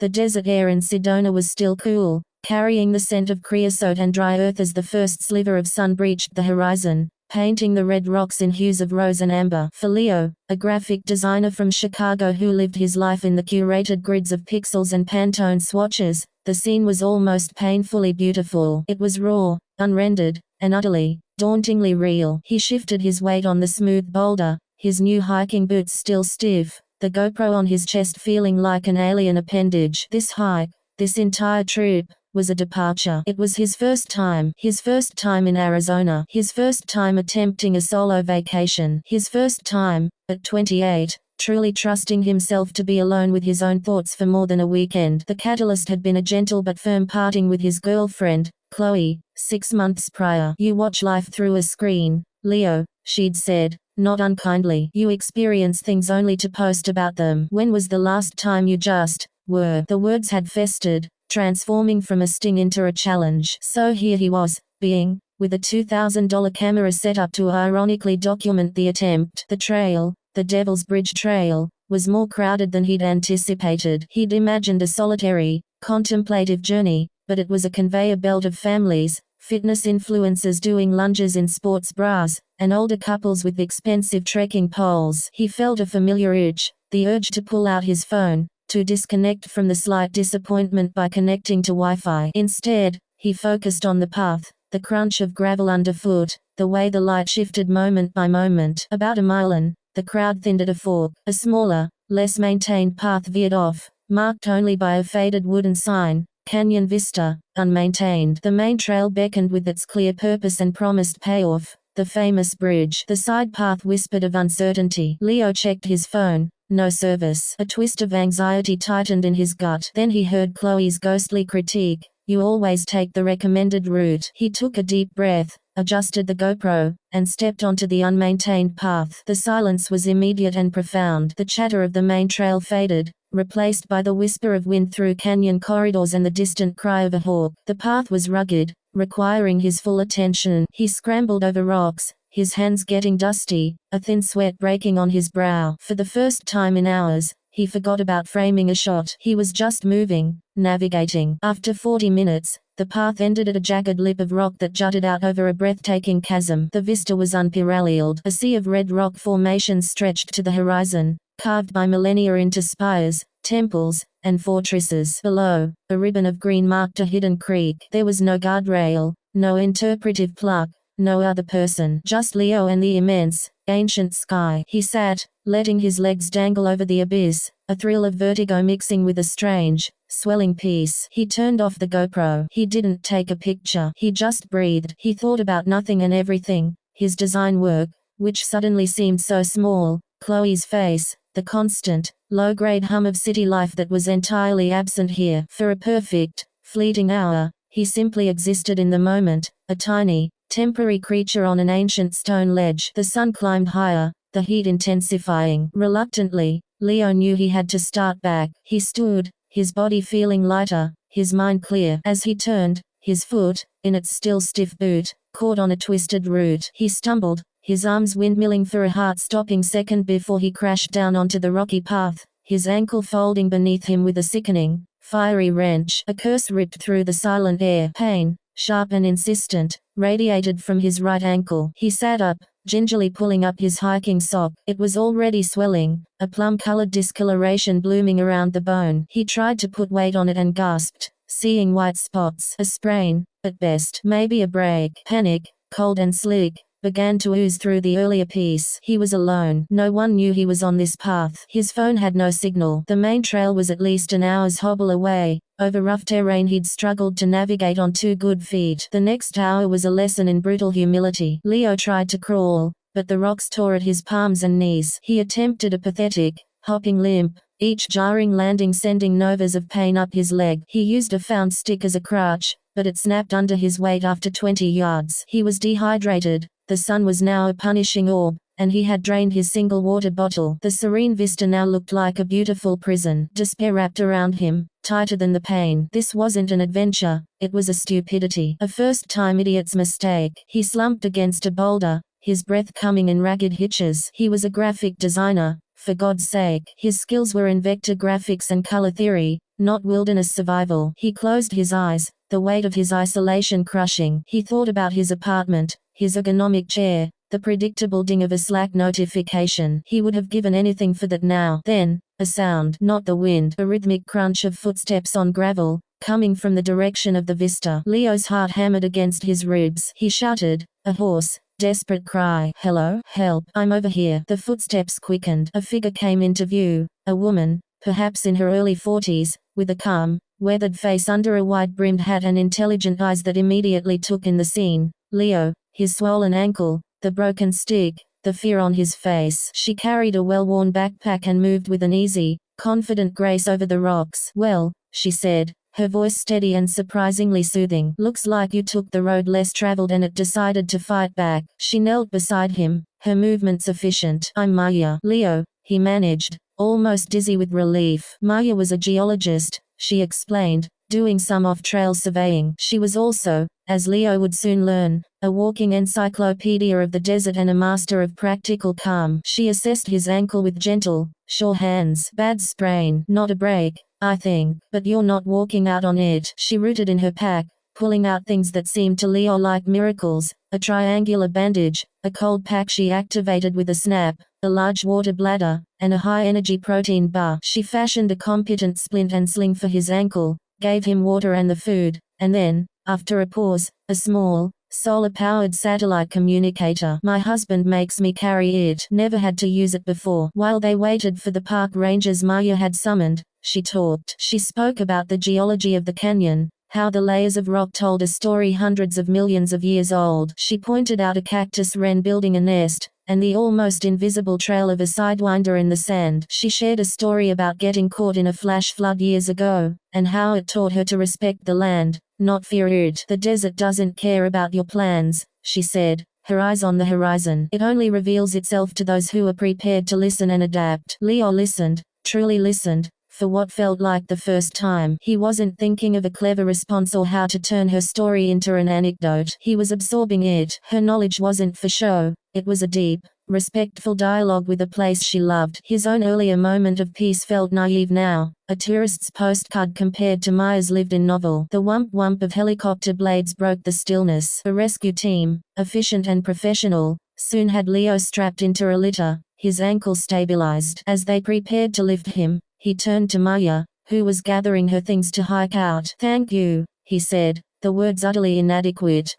The desert air in Sedona was still cool, carrying the scent of creosote and dry earth as the first sliver of sun breached the horizon, painting the red rocks in hues of rose and amber. For Leo, a graphic designer from Chicago who lived his life in the curated grids of pixels and Pantone swatches, the scene was almost painfully beautiful. It was raw, unrendered, and utterly, dauntingly real. He shifted his weight on the smooth boulder, his new hiking boots still stiff, the GoPro on his chest feeling like an alien appendage. This hike, this entire trip, was a departure. It was his first time in Arizona, his first time attempting a solo vacation, his first time, at 28, truly trusting himself to be alone with his own thoughts for more than a weekend. The catalyst had been a gentle but firm parting with his girlfriend, Chloe, 6 months prior. "You watch life through a screen, Leo," she'd said, not unkindly. "You experience things only to post about them. When was the last time you just were?" The words had festered, transforming from a sting into a challenge. So here he was, being, with a $2,000 camera set up to ironically document the attempt. The trail, the Devil's Bridge Trail, was more crowded than he'd anticipated. He'd imagined a solitary, contemplative journey, but it was a conveyor belt of families, fitness influencers doing lunges in sports bras, and older couples with expensive trekking poles. He felt a familiar itch, the urge to pull out his phone, to disconnect from the slight disappointment by connecting to Wi-Fi. Instead, he focused on the path, the crunch of gravel underfoot, the way the light shifted moment by moment. About a mile in, the crowd thinned at a fork. A smaller, less maintained path veered off, marked only by a faded wooden sign, Canyon Vista, unmaintained. The main trail beckoned with its clear purpose and promised payoff, the famous bridge. The side path whispered of uncertainty. Leo checked his phone. No service. A twist of anxiety tightened in his gut. Then he heard Chloe's ghostly critique, "You always take the recommended route." He took a deep breath, adjusted the GoPro, and stepped onto the unmaintained path. The silence was immediate and profound. The chatter of the main trail faded, replaced by the whisper of wind through canyon corridors and the distant cry of a hawk. The path was rugged, requiring his full attention. He scrambled over rocks, his hands getting dusty, a thin sweat breaking on his brow. For the first time in hours, he forgot about framing a shot. He was just moving, navigating. After 40 minutes, the path ended at a jagged lip of rock that jutted out over a breathtaking chasm. The vista was unparalleled. A sea of red rock formations stretched to the horizon, carved by millennia into spires, temples, and fortresses. Below, a ribbon of green marked a hidden creek. There was no guardrail, no interpretive plaque, no other person. Just Leo and the immense, ancient sky. He sat, letting his legs dangle over the abyss, a thrill of vertigo mixing with a strange, swelling peace. He turned off the GoPro. He didn't take a picture. He just breathed. He thought about nothing and everything, his design work, which suddenly seemed so small, Chloe's face, the constant, low-grade hum of city life that was entirely absent here. For a perfect, fleeting hour, he simply existed in the moment, a tiny, temporary creature on an ancient stone ledge. The sun climbed higher, the heat intensifying. Reluctantly, Leo knew he had to start back. He stood, his body feeling lighter, his mind clear. As he turned, his foot, in its still stiff boot, caught on a twisted root. He stumbled, his arms windmilling for a heart-stopping second before he crashed down onto the rocky path, his ankle folding beneath him with a sickening, fiery wrench. A curse ripped through the silent air. Pain, sharp and insistent, radiated from his right ankle. He sat up, gingerly pulling up his hiking sock. It was already swelling, a plum-colored discoloration blooming around the bone. He tried to put weight on it and gasped, seeing white spots. A sprain, at best. Maybe a break. Panic, cold and slick, began to ooze through the earlier piece. He was alone. No one knew he was on this path. His phone had no signal. The main trail was at least an hour's hobble away, over rough terrain he'd struggled to navigate on 2 good feet. The next hour was a lesson in brutal humility. Leo tried to crawl, but the rocks tore at his palms and knees. He attempted a pathetic, hopping limp, each jarring landing sending novas of pain up his leg. He used a found stick as a crutch, but it snapped under his weight after 20 yards. He was dehydrated. The sun was now a punishing orb, and he had drained his single water bottle. The serene vista now looked like a beautiful prison. Despair wrapped around him, tighter than the pain. This wasn't an adventure, it was a stupidity. A first-time idiot's mistake. He slumped against a boulder, his breath coming in ragged hitches. He was a graphic designer, for God's sake. His skills were in vector graphics and color theory, not wilderness survival. He closed his eyes, the weight of his isolation crushing. He thought about his apartment, his ergonomic chair, the predictable ding of a Slack notification. He would have given anything for that now. Then, a sound, not the wind, a rhythmic crunch of footsteps on gravel, coming from the direction of the vista. Leo's heart hammered against his ribs. He shouted, a hoarse, desperate cry. Hello? Help, I'm over here. The footsteps quickened. A figure came into view, a woman, perhaps in her early 40s, with a calm, weathered face under a wide-brimmed hat and intelligent eyes that immediately took in the scene. Leo, his swollen ankle, the broken stick, the fear on his face. She carried a well-worn backpack and moved with an easy, confident grace over the rocks. Well, she said, her voice steady and surprisingly soothing. Looks like you took the road less traveled and it decided to fight back. She knelt beside him, her movements efficient. I'm Maya. Leo, he managed, almost dizzy with relief. Maya was a geologist, she explained, doing some off-trail surveying. She was also, as Leo would soon learn, a walking encyclopedia of the desert and a master of practical calm. She assessed his ankle with gentle, sure hands. Bad sprain, not a break, I think, but you're not walking out on it. She rooted in her pack, pulling out things that seemed to Leo like miracles, a triangular bandage, a cold pack she activated with a snap, a large water bladder, and a high-energy protein bar. She fashioned a competent splint and sling for his ankle, gave him water and the food, and then, after a pause, a small, solar-powered satellite communicator. My husband makes me carry it. Never had to use it before. While they waited for the park rangers Maya had summoned, she talked. She spoke about the geology of the canyon, how the layers of rock told a story hundreds of millions of years old. She pointed out a cactus wren building a nest, and the almost invisible trail of a sidewinder in the sand. She shared a story about getting caught in a flash flood years ago, and how it taught her to respect the land, not fear it. The desert doesn't care about your plans, she said, her eyes on the horizon. It only reveals itself to those who are prepared to listen and adapt. Leo listened, truly listened, for what felt like the first time. He wasn't thinking of a clever response or how to turn her story into an anecdote. He was absorbing it. Her knowledge wasn't for show, it was a deep, respectful dialogue with a place she loved. His own earlier moment of peace felt naive now, a tourist's postcard compared to Maya's lived-in novel. The whump-whump of helicopter blades broke the stillness. A rescue team, efficient and professional, soon had Leo strapped into a litter, his ankle stabilized. As they prepared to lift him, he turned to Maya, who was gathering her things to hike out. Thank you, he said, the words utterly inadequate.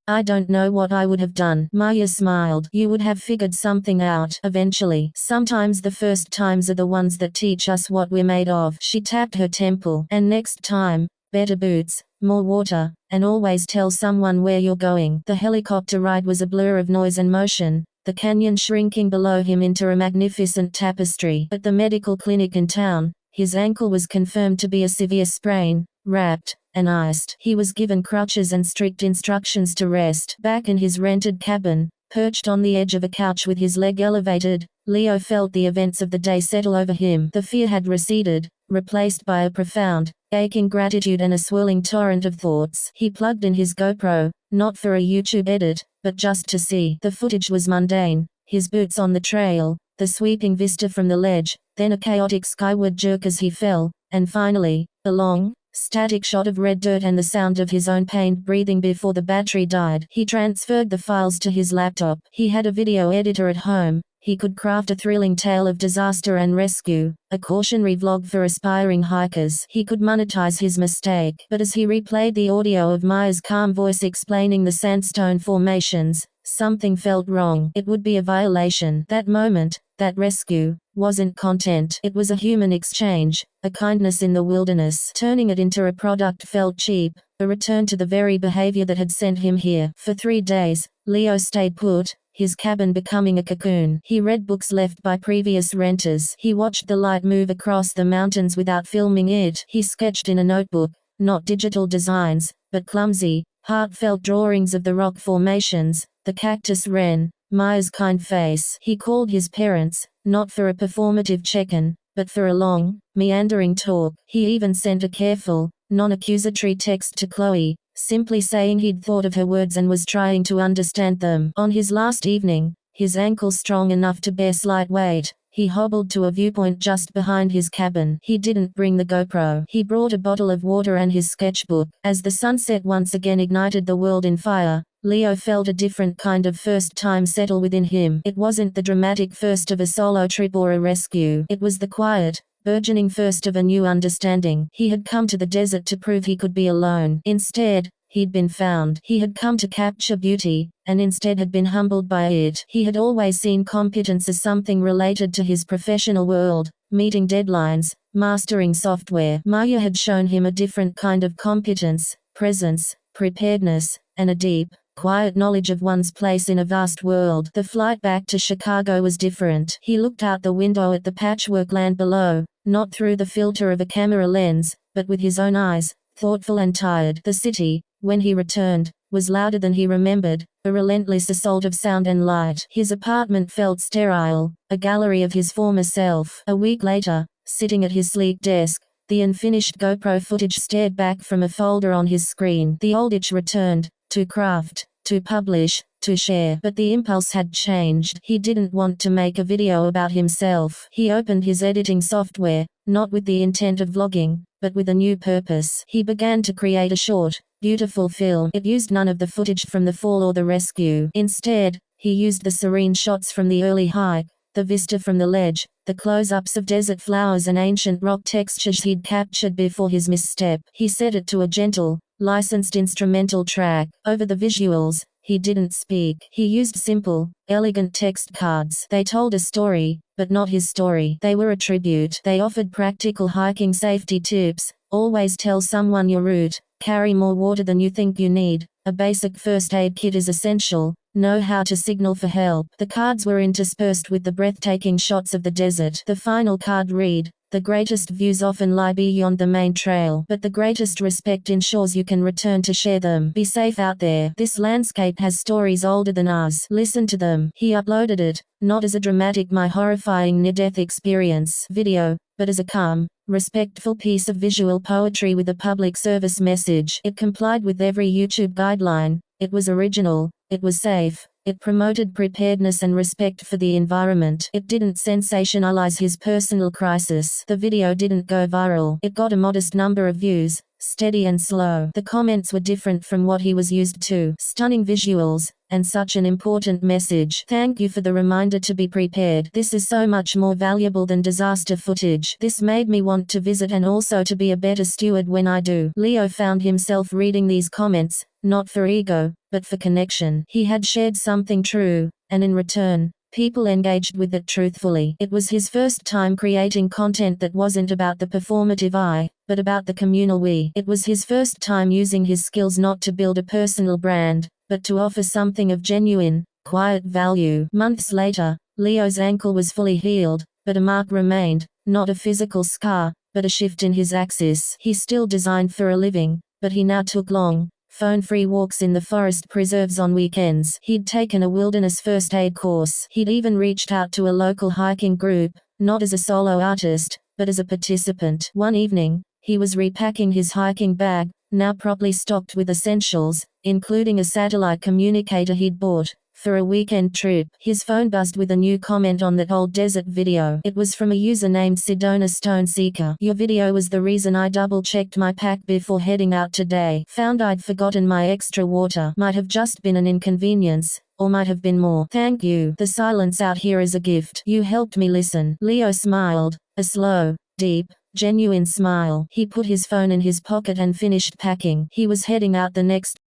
I don't know what I would have done. Maya smiled. You would have figured something out, eventually. Sometimes the first times are the ones that teach us what we're made of. She tapped her temple. And next time, better boots, more water, and always tell someone where you're going. The helicopter ride was a blur of noise and motion, the canyon shrinking below him into a magnificent tapestry. At the medical clinic in town, his ankle was confirmed to be a severe sprain, wrapped, and iced. He was given crutches and strict instructions to rest. Back in his rented cabin, perched on the edge of a couch with his leg elevated, Leo felt the events of the day settle over him. The fear had receded, replaced by a profound, aching gratitude and a swirling torrent of thoughts. He plugged in his GoPro, not for a YouTube edit, but just to see. The footage was mundane, his boots on the trail, the sweeping vista from the ledge, then a chaotic skyward jerk as he fell, and finally, a long, static shot of red dirt and the sound of his own pained breathing before the battery died. He transferred the files to his laptop. He had a video editor at home. He could craft a thrilling tale of disaster and rescue, a cautionary vlog for aspiring hikers. He could monetize his mistake. But as he replayed the audio of Maya's calm voice explaining the sandstone formations, something felt wrong. It would be a violation. That moment, that rescue, wasn't content. It was a human exchange, a kindness in the wilderness. Turning it into a product felt cheap, a return to the very behavior that had sent him here. For 3 days, Leo stayed put, his cabin becoming a cocoon. He read books left by previous renters. He watched the light move across the mountains without filming it. He sketched in a notebook, not digital designs, but clumsy, heartfelt drawings of the rock formations, the cactus wren, Maya's kind face. He called his parents, not for a performative check-in, but for a long, meandering talk. He even sent a careful, non-accusatory text to Chloe, simply saying he'd thought of her words and was trying to understand them. On his last evening, his ankle strong enough to bear slight weight, He hobbled to a viewpoint just behind his cabin. He didn't bring the GoPro. He brought a bottle of water and his sketchbook. As the sunset once again ignited the world in fire, Leo felt a different kind of first time settle within him. It wasn't the dramatic first of a solo trip or a rescue. It was the quiet, burgeoning first of a new understanding. He had come to the desert to prove he could be alone. Instead, he'd been found. He had come to capture beauty, and instead had been humbled by it. He had always seen competence as something related to his professional world, meeting deadlines, mastering software. Maya had shown him a different kind of competence, presence, preparedness, and a deep, quiet knowledge of one's place in a vast world. The flight back to Chicago was different. He looked out the window at the patchwork land below, not through the filter of a camera lens, but with his own eyes, thoughtful and tired. The city, when he returned, was louder than he remembered, a relentless assault of sound and light. His apartment felt sterile, a gallery of his former self. A week later, sitting at his sleek desk, the unfinished GoPro footage stared back from a folder on his screen. The old itch returned, to craft, to publish, to share. But the impulse had changed. He didn't want to make a video about himself. He opened his editing software, not with the intent of vlogging, but with a new purpose. He began to create a short, beautiful film. It used none of the footage from the fall or the rescue. Instead, he used the serene shots from the early hike, the vista from the ledge, the close-ups of desert flowers and ancient rock textures he'd captured before his misstep. He set it to a gentle, licensed instrumental track. Over the visuals, he didn't speak. He used simple, elegant text cards. They told a story, but not his story. They were a tribute. They offered practical hiking safety tips. Always tell someone your route. Carry more water than you think you need. A basic first aid kit is essential. Know how to signal for help. The cards were interspersed with the breathtaking shots of the desert. The final card read, "The greatest views often lie beyond the main trail, but the greatest respect ensures you can return to share them. Be safe out there. This landscape has stories older than ours. Listen to them." He uploaded it, not as a dramatic my horrifying near-death experience video, but as a calm, respectful piece of visual poetry with a public service message. It complied with every YouTube guideline. It was original. It was safe. It promoted preparedness and respect for the environment. It didn't sensationalize his personal crisis. The video didn't go viral. It got a modest number of views, steady and slow. The comments were different from what he was used to. Stunning visuals, and such an important message. Thank you for the reminder to be prepared. This is so much more valuable than disaster footage. This made me want to visit and also to be a better steward when I do. Leo found himself reading these comments, not for ego, but for connection. He had shared something true, and in return, people engaged with it truthfully. It was his first time creating content that wasn't about the performative I, but about the communal we. It was his first time using his skills not to build a personal brand, but to offer something of genuine, quiet value. Months later, Leo's ankle was fully healed, but a mark remained, not a physical scar, but a shift in his axis. He still designed for a living, but he now took long, phone-free walks in the forest preserves on weekends. He'd taken a wilderness first aid course. He'd even reached out to a local hiking group, not as a solo artist, but as a participant. One evening, he was repacking his hiking bag, now properly stocked with essentials, including a satellite communicator he'd bought for a weekend trip. His phone buzzed with a new comment on that old desert video. It was from a user named Sedona Stone Seeker. "Your video was the reason I double-checked my pack before heading out today. Found I'd forgotten my extra water. Might have just been an inconvenience, or might have been more. Thank you. The silence out here is a gift. You helped me listen." Leo smiled, a slow, deep, genuine smile. He put his phone in his pocket and finished packing. He was heading out the next